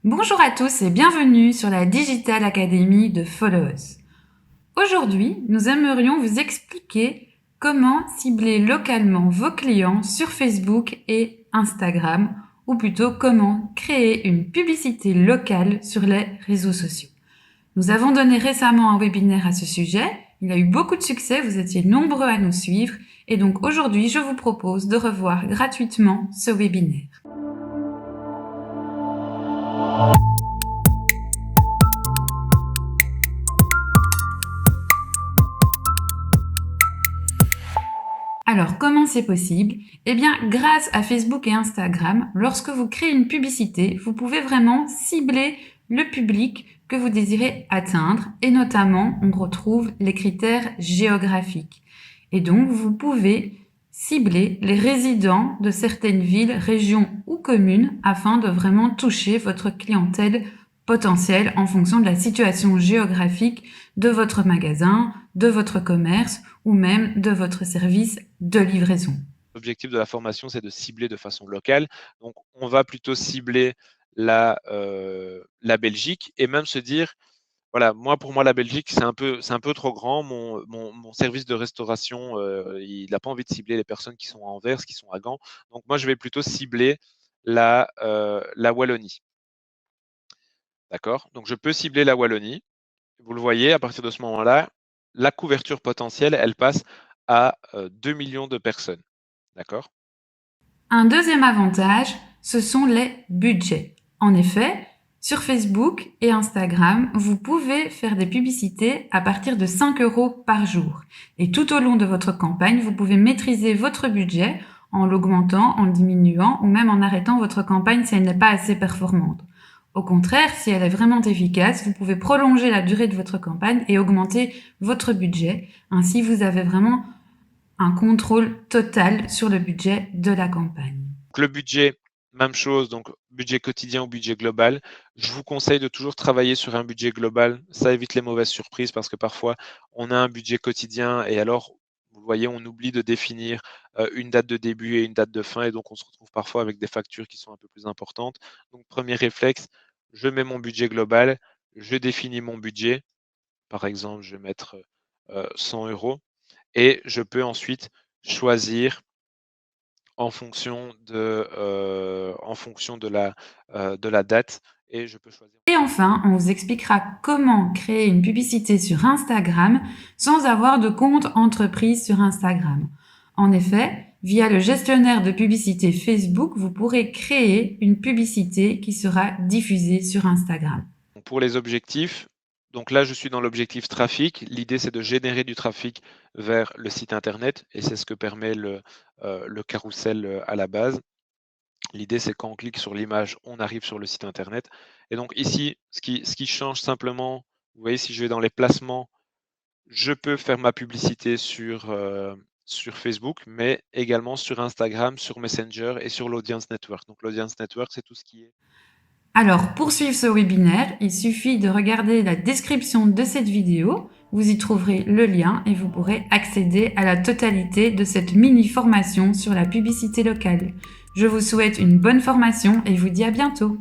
Bonjour à tous et bienvenue sur la Digital Academy de Follow Us. Aujourd'hui, nous aimerions vous expliquer comment cibler localement vos clients sur Facebook et Instagram, ou plutôt comment créer une publicité locale sur les réseaux sociaux. Nous avons donné récemment un webinaire à ce sujet, il a eu beaucoup de succès, vous étiez nombreux à nous suivre, et donc aujourd'hui je vous propose de revoir gratuitement ce webinaire. Alors, comment c'est possible? Eh bien, grâce à Facebook et Instagram, lorsque vous créez une publicité, vous pouvez vraiment cibler le public que vous désirez atteindre et notamment, on retrouve les critères géographiques. Et donc, vous pouvez cibler les résidents de certaines villes, régions ou communes afin de vraiment toucher votre clientèle potentielle en fonction de la situation géographique de votre magasin, de votre commerce ou même de votre service de livraison. L'objectif de la formation, c'est de cibler de façon locale. Donc, on va plutôt cibler la Belgique et même se dire, voilà, pour moi, la Belgique, c'est un peu trop grand. Mon service de restauration, il n'a pas envie de cibler les personnes qui sont à Anvers, qui sont à Gand. Donc, moi, je vais plutôt cibler la Wallonie. D'accord? Donc, je peux cibler la Wallonie. Vous le voyez, à partir de ce moment-là, la couverture potentielle, elle passe à 2 millions de personnes. D'accord? Un deuxième avantage, ce sont les budgets. En effet, sur Facebook et Instagram, vous pouvez faire des publicités à partir de 5 € par jour. Et tout au long de votre campagne, vous pouvez maîtriser votre budget en l'augmentant, en le diminuant ou même en arrêtant votre campagne si elle n'est pas assez performante. Au contraire, si elle est vraiment efficace, vous pouvez prolonger la durée de votre campagne et augmenter votre budget. Ainsi, vous avez vraiment un contrôle total sur le budget de la campagne. Le budget, même chose, donc budget quotidien ou budget global. Je vous conseille de toujours travailler sur un budget global. Ça évite les mauvaises surprises parce que parfois, on a un budget quotidien et alors, vous voyez, on oublie de définir une date de début et une date de fin et donc on se retrouve parfois avec des factures qui sont un peu plus importantes. Donc, premier réflexe, je mets mon budget global, je définis mon budget. Par exemple, je vais mettre 100 € et je peux ensuite choisir en fonction de la date et je peux choisir. Et enfin, on vous expliquera comment créer une publicité sur Instagram sans avoir de compte entreprise sur Instagram. En effet, via le gestionnaire de publicité Facebook, vous pourrez créer une publicité qui sera diffusée sur Instagram. Pour les objectifs, donc là je suis dans l'objectif trafic. L'idée c'est de générer du trafic vers le site internet et c'est ce que permet le carrousel à la base. L'idée c'est quand on clique sur l'image, on arrive sur le site internet. Et donc ici, ce qui change simplement, vous voyez, si je vais dans les placements, je peux faire ma publicité sur Facebook, mais également sur Instagram, sur Messenger et sur l'Audience Network. Donc l'Audience Network, c'est tout ce qui est. Alors, pour suivre ce webinaire, il suffit de regarder la description de cette vidéo. Vous y trouverez le lien et vous pourrez accéder à la totalité de cette mini-formation sur la publicité locale. Je vous souhaite une bonne formation et vous dis à bientôt.